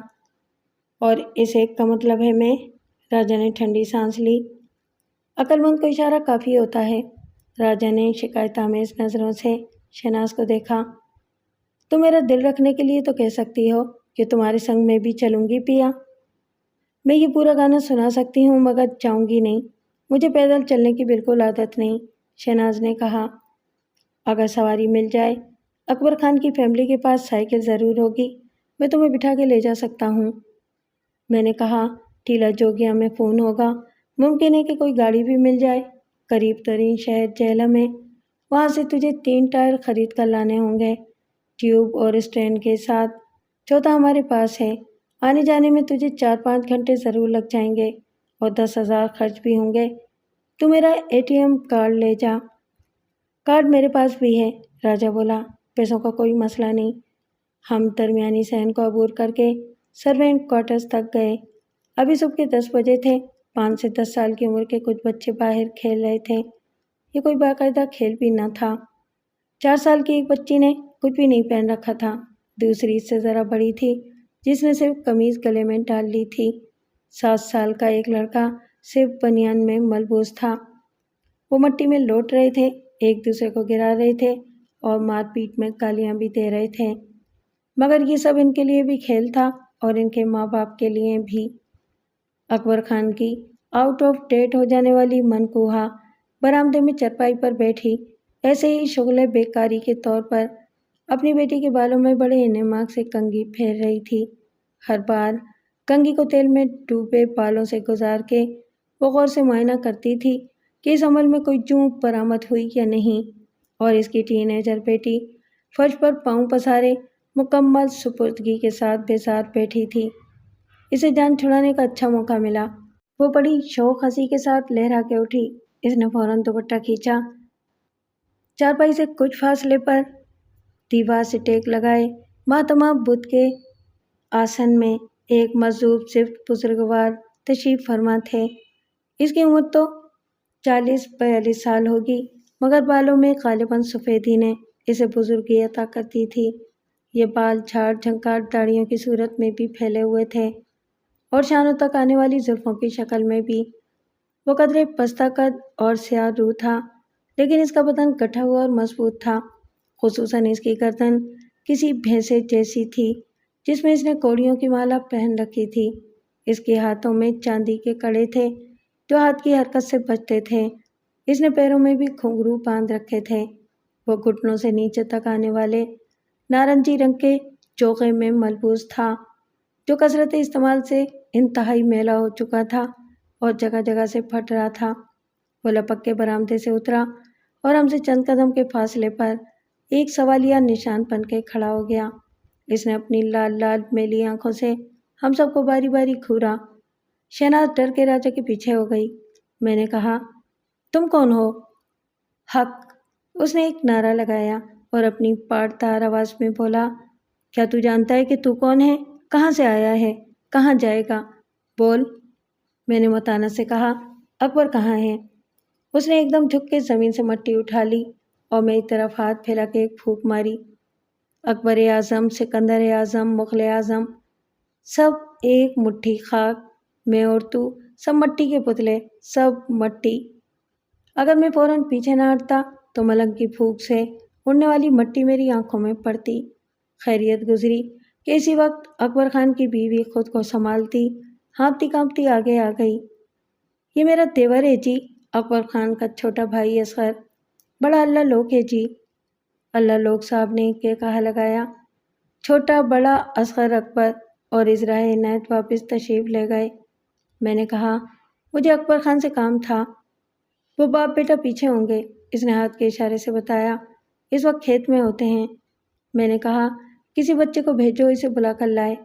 اور اس ایک کا مطلب ہے میں؟ راجا نے ٹھنڈی سانس لی۔ عقل مند کو اشارہ کافی ہوتا ہے۔ راجا نے شکایت آمیز نظروں سے شہناز کو دیکھا۔ تم میرا دل رکھنے کے لیے تو کہہ سکتی ہو کہ تمہارے سنگ میں بھی چلوں گی پیا۔ میں یہ پورا گانا سنا سکتی ہوں مگر جاؤں گی نہیں، مجھے پیدل چلنے کی بالکل عادت نہیں، شہناز نے کہا۔ اگر سواری مل جائے، اکبر خان کی فیملی کے پاس سائیکل ضرور ہوگی، میں تمہیں بٹھا کے لے جا سکتا ہوں۔ میں نے کہا، ٹیلا جوگیاں میں فون ہوگا، ممکن ہے کہ کوئی گاڑی بھی مل جائے۔ قریب ترین شہر جہلم ہے، وہاں سے تجھے 3 ٹائر خرید کر لانے ہوں گے، ٹیوب اور اسٹینڈ کے ساتھ۔ چوتھا ہمارے پاس ہے۔ آنے جانے میں تجھے 4-5 گھنٹے ضرور لگ جائیں گے اور 10,000 خرچ بھی ہوں گے۔ تو میرا ATM کارڈ لے جا۔ کارڈ میرے پاس بھی ہے، راجا بولا، پیسوں کا کوئی مسئلہ نہیں۔ ہم درمیانی صحن کو عبور کر کے سروینٹ کوارٹرز تک گئے۔ ابھی صبح کے 10 بجے تھے۔ 5 سے 10 سال کی عمر کے کچھ بچے باہر کھیل رہے تھے۔ یہ کوئی باقاعدہ کھیل بھی نہ تھا۔ 4 سال کی ایک بچی نے کچھ بھی نہیں پہن رکھا تھا، دوسری اس سے ذرا بڑی تھی جس نے صرف قمیض گلے میں ڈال لی تھی۔ 7 سال کا ایک لڑکا صرف بنیان میں ملبوس تھا۔ وہ مٹی میں لوٹ رہے تھے، ایک دوسرے کو گرا رہے تھے اور مار پیٹ میں گالیاں بھی دے رہے تھے، مگر یہ سب ان کے لیے بھی کھیل تھا اور ان کے ماں باپ کے لیے بھی۔ اکبر خان کی آؤٹ آف ڈیٹ ہو جانے والی منکوہا برآمدے میں چرپائی پر بیٹھی ایسے ہی شغلِ بیکاری کے طور پر اپنی بیٹی کے بالوں میں بڑے انہماک سے کنگھی پھیر رہی تھی۔ ہر بار کنگھی کو تیل میں ڈوبے بالوں سے گزار کے وہ غور سے معائنہ کرتی تھی کہ اس عمل میں کوئی جونک برآمد ہوئی یا نہیں، اور اس کی ٹین ایجر بیٹی فرش پر پاؤں پسارے مکمل سپردگی کے ساتھ بیزار بیٹھی تھی۔ اسے جان چھڑانے کا اچھا موقع ملا۔ وہ بڑی شوق ہنسی کے ساتھ لہرا کے اٹھی۔ اس نے فوراً دوپٹہ کھینچا، چارپائی سے کچھ فاصلے پر دیوار سے ٹیک لگائے مہاتما بدھ کے آسن میں ایک مجذوب صفت بزرگوار تشریف فرما تھے۔ اس کی عمر تو 40-42 سال ہوگی، مگر بالوں میں غالباً سفیدی نے اسے بزرگی عطا کرتی تھی۔ یہ بال جھاڑ جھنکار داڑھیوں کی صورت میں بھی پھیلے ہوئے تھے اور شانوں تک آنے والی زلفوں کی شکل میں بھی۔ وہ قدرے پستہ قد اور سیاہ رو تھا، لیکن اس کا بدن کٹا ہوا اور مضبوط تھا، خصوصاً اس کی گردن کسی بھینسے جیسی تھی جس میں اس نے کوڑیوں کی مالا پہن رکھی تھی۔ اس کے ہاتھوں میں چاندی کے کڑے تھے جو ہاتھ کی حرکت سے بجتے تھے۔ اس نے پیروں میں بھی گھنگرو باندھ رکھے تھے۔ وہ گھٹنوں سے نیچے تک آنے والے نارنجی رنگ کے چوغے میں ملبوس تھا جو کثرت استعمال سے انتہائی میلا ہو چکا تھا اور جگہ جگہ سے پھٹ رہا تھا۔ وہ لپک کے برآمدے سے اترا اور ہم سے چند قدم کے فاصلے پر ایک سوالیہ نشان بن کے کھڑا ہو گیا۔ اس نے اپنی لال لال میلی آنکھوں سے ہم سب کو باری باری گھورا۔ شہناز ڈر کے راجا کے پیچھے ہو گئی۔ میں نے کہا، تم کون ہو؟ حق! اس نے ایک نعرہ لگایا اور اپنی پاٹدار آواز میں بولا، کیا تو جانتا ہے کہ تو کون ہے؟ کہاں سے آیا ہے؟ کہاں جائے گا؟ بول! میں نے متانت سے کہا، اکبر کہاں ہے؟ اس نے ایک دم جھک کے زمین سے مٹی اٹھا لی اور میری طرف ہاتھ پھیلا کے ایک پھونک ماری۔ اکبر اعظم، سکندر اعظم، مغل اعظم، سب ایک مٹھی خاک، میں اور تو سب مٹی کے پتلے، سب مٹی۔ اگر میں فوراً پیچھے نہ ہٹتا تو ملنگ کی پھونک سے اڑنے والی مٹی میری آنکھوں میں پڑتی۔ خیریت گزری کہ اسی وقت اکبر خان کی بیوی خود کو سنبھالتی ہانپتی کانپتی آگے آ گئی۔ یہ میرا دیور ہے جی، اکبر خان کا چھوٹا بھائی اصغر، بڑا اللہ لوگ ہے جی۔ اللہ لوگ صاحب نے کے کہا لگایا۔ چھوٹا بڑا اصغر اکبر اور عزرا عنایت واپس تشریف لے گئے۔ میں نے کہا، مجھے اکبر خان سے کام تھا۔ وہ باپ بیٹا پیچھے ہوں گے، اس نے ہاتھ کے اشارے سے بتایا، اس وقت کھیت میں ہوتے ہیں۔ میں نے کہا، کسی بچے کو بھیجو اسے بلا کر لائے۔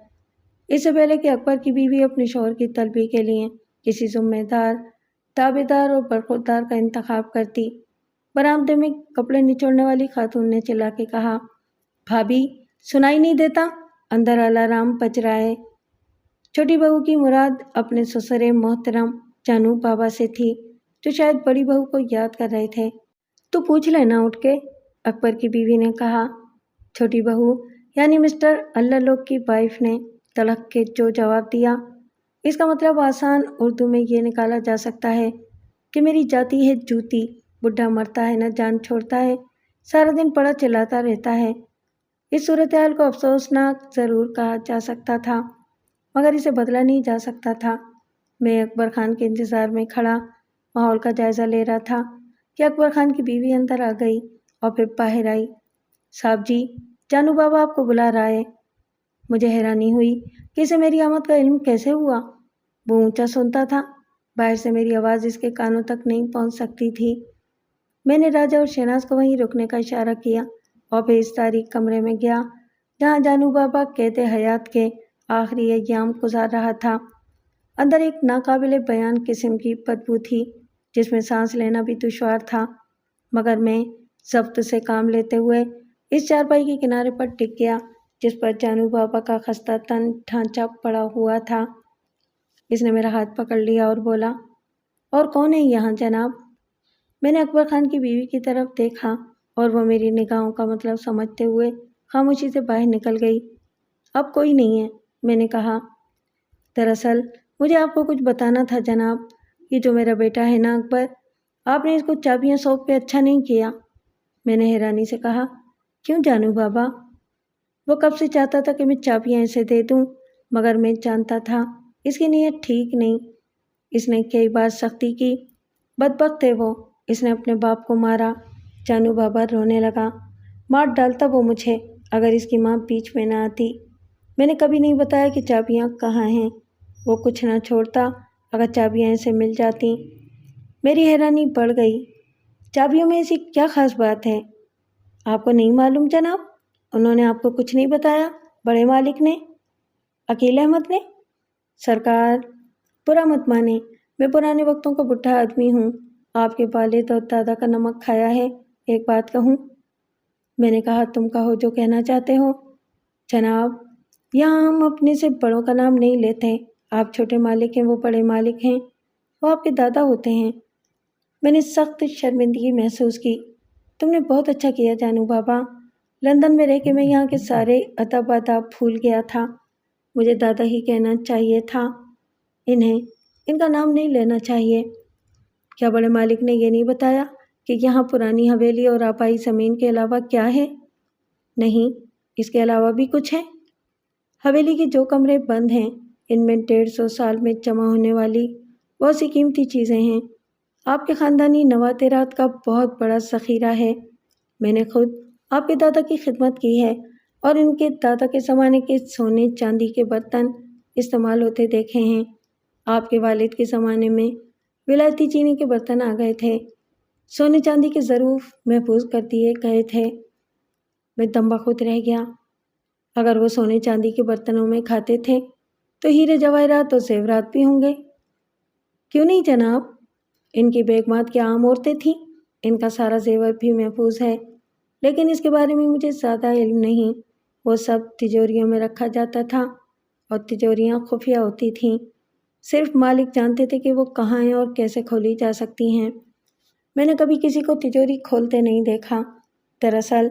اس سے پہلے کہ اکبر کی بیوی اپنے شوہر کی طلبی کے لیے کسی ذمہ دار، تابعدار اور برخوردار کا انتخاب کرتی، برآمدے میں کپڑے نچوڑنے والی خاتون نے چلا کے کہا، بھابھی سنائی نہیں دیتا؟ اندر الارم بج رہا ہے۔ چھوٹی بہو کی مراد اپنے سسر محترم جانو بابا سے تھی جو شاید بڑی بہو کو یاد کر رہے تھے۔ تو پوچھ لینا اٹھ کے، اکبر کی بیوی نے کہا۔ چھوٹی بہو یعنی مسٹر اللہ لوگ کی وائف نے تڑپ کے جو جواب دیا، اس کا مطلب آسان اردو میں یہ نکالا جا سکتا ہے کہ میری جاتی ہے جوتی، بڈھا مرتا ہے نہ جان چھوڑتا ہے، سارا دن پڑا چلاتا رہتا ہے۔ اس صورتحال کو افسوسناک ضرور کہا جا سکتا تھا مگر اسے بدلا نہیں جا سکتا تھا۔ میں اکبر خان کے انتظار میں کھڑا ماحول کا جائزہ لے رہا تھا کہ اکبر خان کی بیوی اندر آ گئی اور پھر باہر آئی۔ صاحب جی، جانو بابا آپ کو بلا رہا ہے۔ مجھے حیرانی ہوئی کہ اسے میری آمد کا علم کیسے ہوا۔ وہ اونچا سنتا تھا، باہر سے میری آواز اس کے کانوں تک نہیں پہنچ سکتی تھی۔ میں نے راجا اور شہناز کو وہیں رکنے کا اشارہ کیا اور پھر اس تاریک کمرے میں گیا جہاں جانو بابا قید حیات کے آخری ایام گزار رہا تھا۔ اندر ایک ناقابل بیان قسم کی بدبو تھی جس میں سانس لینا بھی دشوار تھا، مگر میں ضبط سے کام لیتے ہوئے اس چارپائی کے کنارے پر ٹک گیا جس پر جانو بابا کا خستہ تن ڈھانچہ پڑا ہوا تھا۔ اس نے میرا ہاتھ پکڑ لیا اور بولا، اور کون ہے یہاں جناب؟ میں نے اکبر خان کی بیوی کی طرف دیکھا اور وہ میری نگاہوں کا مطلب سمجھتے ہوئے خاموشی سے باہر نکل گئی۔ اب کوئی نہیں ہے، میں نے کہا۔ دراصل مجھے آپ کو کچھ بتانا تھا جناب، یہ جو میرا بیٹا ہے نا اکبر، آپ نے اس کو چابیاں سونپ کے اچھا نہیں کیا۔ میں نے حیرانی سے کہا، کیوں جانو بابا؟ وہ کب سے چاہتا تھا کہ میں چابیاں اسے دے دوں، مگر میں جانتا تھا اس کی نیت ٹھیک نہیں۔ اس نے کئی بار سختی کی، بدبخت ہے وہ، اس نے اپنے باپ کو مارا۔ جانو بابا رونے لگا۔ مار ڈالتا وہ مجھے اگر اس کی ماں بیچ میں نہ آتی۔ میں نے کبھی نہیں بتایا کہ چابیاں کہاں ہیں۔ وہ کچھ نہ چھوڑتا اگر چابیاں اسے مل جاتی۔ میری حیرانی بڑھ گئی۔ چابیوں میں ایسی کیا خاص بات ہے؟ آپ کو نہیں معلوم جناب؟ انہوں نے آپ کو کچھ نہیں بتایا؟ بڑے مالک نے؟ عقیل احمد نے؟ سرکار، برا مت مانے، میں پرانے وقتوں کا بڈھا آدمی ہوں، آپ کے والد اور دادا کا نمک کھایا ہے۔ ایک بات کہوں؟ میں نے کہا، تم کہو جو کہنا چاہتے ہو۔ جناب، یہاں ہم اپنے سے بڑوں کا نام نہیں لیتے۔ آپ چھوٹے مالک ہیں، وہ بڑے مالک ہیں، وہ آپ کے دادا ہوتے ہیں۔ میں نے سخت شرمندگی محسوس کی۔ تم نے بہت اچھا کیا جانو بابا، لندن میں رہ کے میں یہاں کے سارے ادب آداب بھول گیا تھا۔ مجھے دادا ہی کہنا چاہیے تھا، ان کا نام نہیں لینا چاہیے۔ کیا بڑے مالک نے یہ نہیں بتایا کہ یہاں پرانی حویلی اور آبائی زمین کے علاوہ کیا ہے؟ نہیں، اس کے علاوہ بھی کچھ ہے۔ حویلی کے جو کمرے بند ہیں ان میں 150 سال میں جمع ہونے والی بہت سی قیمتی چیزیں ہیں۔ آپ کے خاندانی نوادرات کا بہت بڑا ذخیرہ ہے۔ میں نے خود آپ کے دادا کی خدمت کی ہے اور ان کے دادا کے زمانے کے سونے چاندی کے برتن استعمال ہوتے دیکھے ہیں۔ آپ کے والد کے زمانے میں ولایتی چینی کے برتن آ گئے تھے، سونے چاندی کے ظروف محفوظ کر دیے گئے تھے۔ میں دم بخود رہ گیا۔ اگر وہ سونے چاندی کے برتنوں میں کھاتے تھے تو ہیرے جواہرات اور زیورات بھی ہوں گے۔ کیوں نہیں جناب، ان کی بیگمات کیا عام عورتیں تھیں؟ ان کا سارا زیور بھی محفوظ ہے، لیکن اس کے بارے میں مجھے زیادہ علم نہیں۔ وہ سب تجوریوں میں رکھا جاتا تھا اور تجوریاں خفیہ ہوتی تھیں۔ صرف مالک جانتے تھے کہ وہ کہاں ہیں اور کیسے کھولی جا سکتی ہیں۔ میں نے کبھی کسی کو تجوری کھولتے نہیں دیکھا۔ دراصل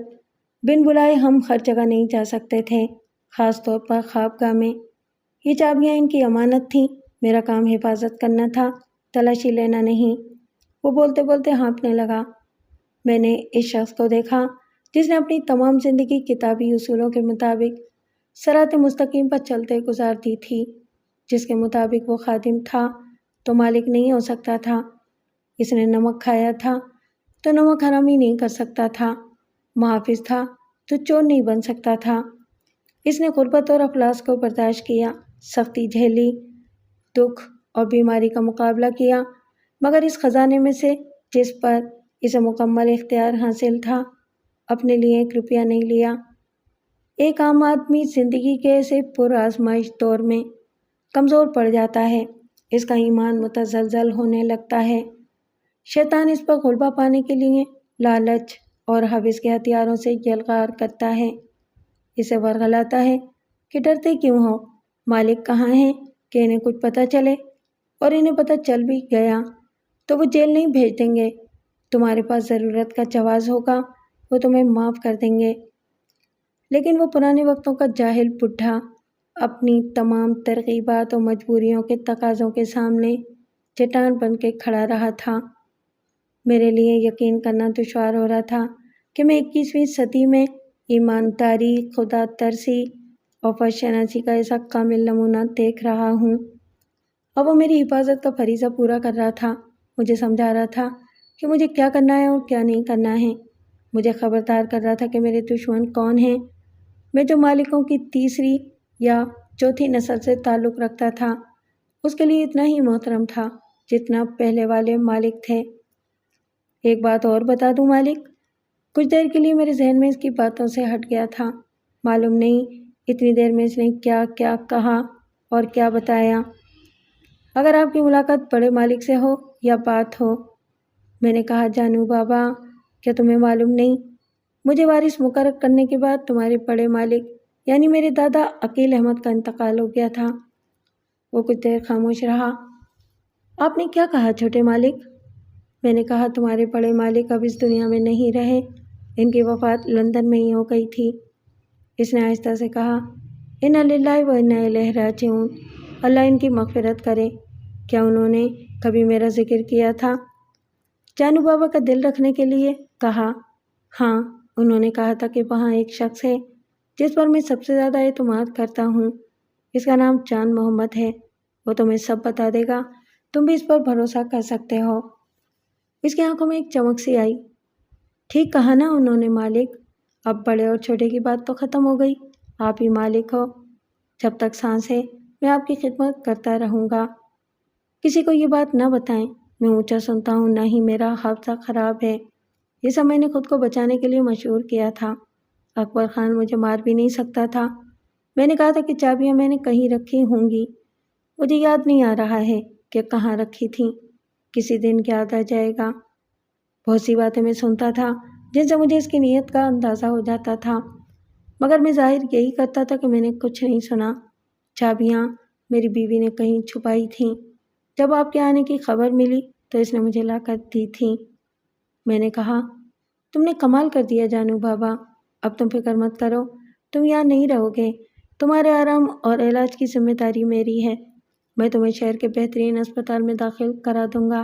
بن بلائے ہم ہر جگہ نہیں جا سکتے تھے، خاص طور پر خوابگاہ میں۔ یہ چابیاں ان کی امانت تھیں، میرا کام حفاظت کرنا تھا، تلاشی لینا نہیں۔ وہ بولتے بولتے ہانپنے لگا۔ میں نے اس شخص کو دیکھا جس نے اپنی تمام زندگی کتابی اصولوں کے مطابق صراط مستقیم پر چلتے گزار دی تھی۔ جس کے مطابق وہ خادم تھا تو مالک نہیں ہو سکتا تھا۔ اس نے نمک کھایا تھا تو نمک حرامی نہیں کر سکتا تھا، محافظ تھا تو چور نہیں بن سکتا تھا۔ اس نے غربت اور افلاس کو برداشت کیا، سختی جھیلی، دکھ اور بیماری کا مقابلہ کیا، مگر اس خزانے میں سے جس پر اسے مکمل اختیار حاصل تھا، اپنے لیے 1 روپیہ نہیں لیا۔ ایک عام آدمی زندگی کے ایسے پر آزمائش دور میں کمزور پڑ جاتا ہے، اس کا ایمان متزلزل ہونے لگتا ہے۔ شیطان اس پر غلبہ پانے کے لیے لالچ اور ہوس کے ہتھیاروں سے یلغار کرتا ہے، اسے ورغلاتا ہے کہ ڈرتے کیوں ہو، مالک کہاں ہیں کہ انہیں کچھ پتہ چلے، اور انہیں پتہ چل بھی گیا تو وہ جیل نہیں بھیج دیں گے۔ تمہارے پاس ضرورت کا جواز ہوگا، وہ تمہیں معاف کر دیں گے۔ لیکن وہ پرانے وقتوں کا جاہل بڈھا اپنی تمام ترغیبات اور مجبوریوں کے تقاضوں کے سامنے چٹان بن کے کھڑا رہا تھا۔ میرے لیے یقین کرنا دشوار ہو رہا تھا کہ میں 21ویں صدی میں ایمانداری، خدا ترسی اور فرض شناسی کا ایسا کامل نمونہ دیکھ رہا ہوں۔ اب وہ میری حفاظت کا فریضہ پورا کر رہا تھا، مجھے سمجھا رہا تھا کہ مجھے کیا کرنا ہے اور کیا نہیں کرنا ہے، مجھے خبردار کر رہا تھا کہ میرے دشمن کون ہیں۔ میں جو مالکوں کی 3ری یا 4تھی نسل سے تعلق رکھتا تھا، اس کے لیے اتنا ہی محترم تھا جتنا پہلے والے مالک تھے۔ ایک بات اور بتا دوں مالک، کچھ دیر کے لیے میرے ذہن میں اس کی باتوں سے ہٹ گیا تھا۔ معلوم نہیں اتنی دیر میں اس نے کیا کیا کہا اور کیا بتایا۔ اگر آپ کی ملاقات بڑے مالک سے ہو یا بات ہو، میں نے کہا، جانو بابا، کیا تمہیں معلوم نہیں، مجھے وارث مقرر کرنے کے بعد تمہارے بڑے مالک یعنی میرے دادا عقیل احمد کا انتقال ہو گیا تھا۔ وہ کچھ دیر خاموش رہا۔ آپ نے کیا کہا چھوٹے مالک؟ میں نے کہا، تمہارے بڑے مالک اب اس دنیا میں نہیں رہے، ان کی وفات لندن میں ہی ہو گئی تھی۔ اس نے آہستہ سے کہا، انا للہ و انا الیہ راجعون، اللہ ان کی مغفرت کرے۔ کیا انہوں نے کبھی میرا ذکر کیا تھا؟ جانو بابا کا دل رکھنے کے لیے کہا، ہاں، انہوں نے کہا تھا کہ وہاں ایک شخص ہے جس پر میں سب سے زیادہ اعتماد کرتا ہوں، اس کا نام جان محمد ہے، وہ تمہیں سب بتا دے گا، تم بھی اس پر بھروسہ کر سکتے ہو۔ اس کی آنکھوں میں ایک چمک سی آئی۔ ٹھیک کہا نا انہوں نے مالک، اب بڑے اور چھوٹے کی بات تو ختم ہو گئی، آپ ہی مالک ہو، جب تک سانس ہے میں آپ کی خدمت کرتا رہوں گا۔ کسی کو یہ بات نہ بتائیں، میں اونچا سنتا ہوں، نہ ہی میرا حافظہ خراب ہے، یہ سب میں نے خود کو بچانے کے لیے مشہور کیا تھا۔ اکبر خان مجھے مار بھی نہیں سکتا تھا۔ میں نے کہا تھا کہ چابیاں میں نے کہیں رکھی ہوں گی، مجھے یاد نہیں آ رہا ہے کہ کہاں رکھی تھیں، کسی دن یاد آ جائے گا۔ بہت سی باتیں میں سنتا تھا جن سے مجھے اس کی نیت کا اندازہ ہو جاتا تھا، مگر میں ظاہر یہی کرتا تھا کہ میں نے کچھ نہیں سنا۔ چابیاں میری بیوی نے کہیں چھپائی تھیں، جب آپ کے آنے کی خبر ملی تو اس نے مجھے لا کر دی تھیں۔ میں نے کہا، تم نے کمال کر دیا جانو بابا، اب تم فکر مت کرو، تم یہاں نہیں رہو گے، تمہارے آرام اور علاج کی ذمہ داری میری ہے، میں تمہیں شہر کے بہترین اسپتال میں داخل کرا دوں گا۔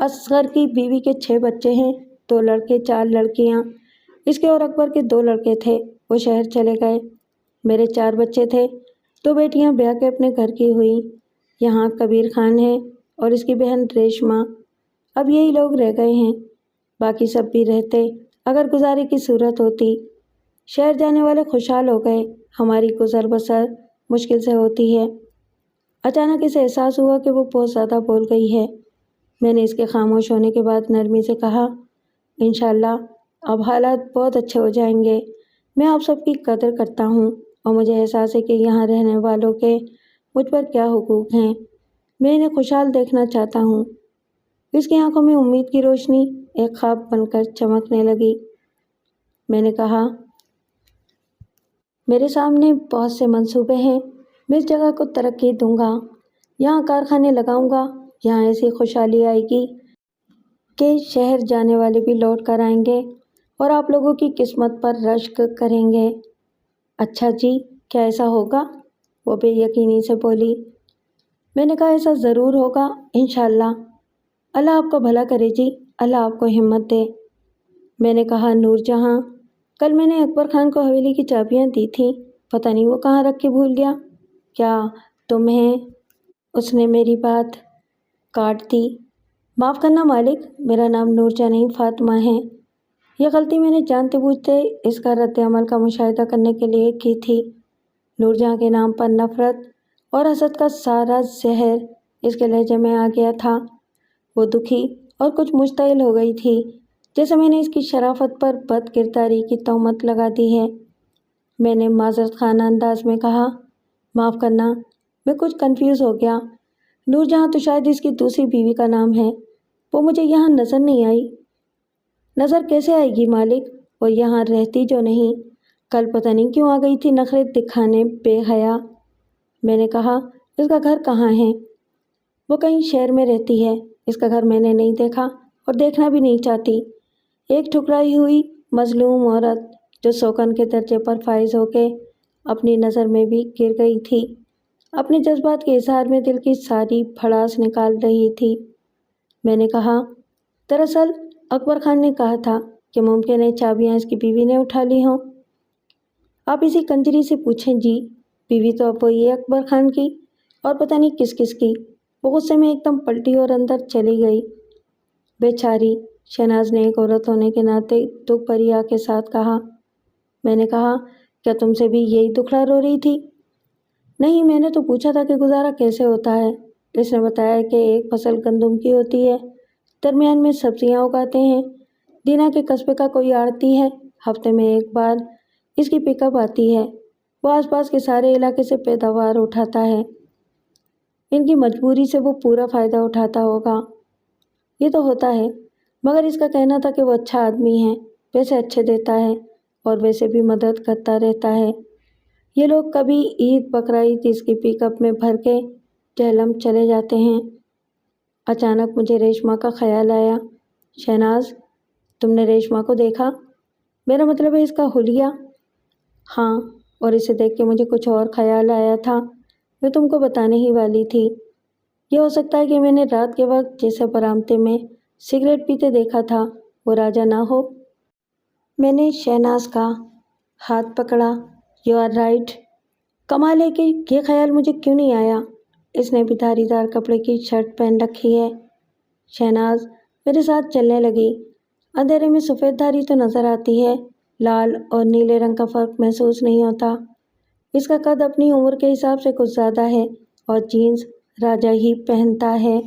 اصغر کی بیوی کے 6 بچے ہیں، 2 لڑکے 4 لڑکیاں۔ اس کے اور اکبر کے 2 لڑکے تھے، وہ شہر چلے گئے۔ میرے 4 بچے تھے، 2 بیٹیاں بیاہ کے اپنے گھر کی ہوئیں۔ یہاں کبیر خان ہے اور اس کی بہن ریشما، اب یہی لوگ رہ گئے ہیں، باقی سب بھی رہتے اگر گزارے کی صورت ہوتی۔ شہر جانے والے خوشحال ہو گئے، ہماری گزر بسر مشکل سے ہوتی ہے۔ اچانک اسے احساس ہوا کہ وہ بہت زیادہ بول گئی ہے۔ میں نے اس کے خاموش ہونے کے بعد نرمی سے کہا، انشاءاللہ اب حالات بہت اچھے ہو جائیں گے۔ میں آپ سب کی قدر کرتا ہوں اور مجھے احساس ہے کہ یہاں رہنے والوں کے مجھ پر کیا حقوق ہیں۔ میں انہیں خوشحال دیکھنا چاہتا ہوں۔ اس کی آنکھوں میں امید کی روشنی ایک خواب بن کر چمکنے لگی۔ میں نے کہا، میرے سامنے بہت سے منصوبے ہیں، میں اس جگہ کو ترقی دوں گا، یہاں کارخانے لگاؤں گا، یہاں ایسی خوشحالی آئے گی کہ شہر جانے والے بھی لوٹ کر آئیں گے اور آپ لوگوں کی قسمت پر رشک کریں گے۔ اچھا جی، کیا ایسا ہوگا؟ وہ بے یقینی سے بولی۔ میں نے کہا، ایسا ضرور ہوگا انشاءاللہ۔ اللہ آپ کا بھلا کرے جی، اللہ آپ کو ہمت دے۔ میں نے کہا، نور جہاں، کل میں نے اکبر خان کو حویلی کی چابیاں دی تھیں، پتہ نہیں وہ کہاں رکھ کے بھول گیا۔ کیا تمہیں؟ اس نے میری بات کاٹ دی۔ معاف کرنا مالک، میرا نام نور جہاں نہیں فاطمہ ہے۔ یہ غلطی میں نے جانتے بوجھتے اس کا رد عمل کا مشاہدہ کرنے کے لیے کی تھی۔ نور جہاں کے نام پر نفرت اور حسد کا سارا زہر اس کے لہجے میں آ گیا تھا۔ وہ دکھی اور کچھ مشتعل ہو گئی تھی، جیسے میں نے اس کی شرافت پر بد کرداری کی تہمت لگا دی ہے۔ میں نے معذرت خانہ انداز میں کہا، معاف کرنا، میں کچھ کنفیوز ہو گیا۔ نور جہاں تو شاید اس کی دوسری بیوی کا نام ہے، وہ مجھے یہاں نظر نہیں آئی۔ نظر کیسے آئے گی مالک، وہ یہاں رہتی جو نہیں، کل پتہ نہیں کیوں آ گئی تھی نخرے دکھانے بے حیا۔ میں نے کہا، اس کا گھر کہاں ہے؟ وہ کہیں شہر میں رہتی ہے، اس کا گھر میں نے نہیں دیکھا اور دیکھنا بھی نہیں چاہتی۔ ایک ٹھکرائی ہوئی مظلوم عورت جو سوکن کے درجے پر فائز ہو کے اپنی نظر میں بھی گر گئی تھی، اپنے جذبات کے اظہار میں دل کی ساری بھڑاس نکال رہی تھی۔ میں نے کہا، دراصل اکبر خان نے کہا تھا کہ ممکن ہے چابیاں اس کی بیوی نے اٹھا لی ہوں۔ آپ اسی کنجری سے پوچھیں جی، بیوی تو اب وہی ہے اکبر خان کی، اور پتہ نہیں کس کس کی۔ وہ غصے میں ایک دم پلٹی اور اندر چلی گئی۔ بیچاری، شہناز نے ایک عورت ہونے کے ناطے دکھ بھری آہ کے ساتھ کہا۔ میں نے کہا، کیا تم سے بھی یہی دکھڑا رو رہی تھی؟ نہیں، میں نے تو پوچھا تھا کہ گزارا کیسے ہوتا ہے۔ اس نے بتایا کہ ایک فصل گندم کی ہوتی ہے، درمیان میں سبزیاں اگاتے ہیں۔ دینا کے قصبے کا کوئی آڑتی ہے، ہفتے میں ایک بار اس کی پک اپ آتی ہے، وہ آس پاس کے سارے علاقے سے پیداوار اٹھاتا ہے۔ ان کی مجبوری سے وہ پورا فائدہ اٹھاتا ہوگا۔ یہ تو ہوتا ہے، مگر اس کا کہنا تھا کہ وہ اچھا آدمی ہے، پیسے اچھے دیتا ہے اور ویسے بھی مدد کرتا رہتا ہے۔ یہ لوگ کبھی عید بقرعید اس کی پک اپ میں بھر کے جہلم چلے جاتے ہیں۔ اچانک مجھے ریشما کا خیال آیا۔ شہناز، تم نے ریشما کو دیکھا؟ میرا مطلب ہے اس کا حلیہ۔ ہاں، اور اسے دیکھ کے مجھے کچھ اور خیال آیا تھا، میں تم کو بتانے ہی والی تھی۔ یہ ہو سکتا ہے کہ میں نے رات کے وقت جسے برآمدے میں سگریٹ پیتے دیکھا تھا وہ راجہ نہ ہو۔ میں نے شہناز کا ہاتھ پکڑا۔ You are right. کمال ہے کہ یہ خیال مجھے کیوں نہیں آیا۔ اس نے بھی دھاری دار کپڑے کی شرٹ پہن رکھی ہے۔ شہناز میرے ساتھ چلنے لگی۔ اندھیرے میں سفید دھاری تو نظر آتی ہے، لال اور نیلے رنگ کا فرق محسوس نہیں ہوتا۔ اس کا قد اپنی عمر کے حساب سے کچھ زیادہ ہے اور جینز راجہ ہی پہنتا ہے۔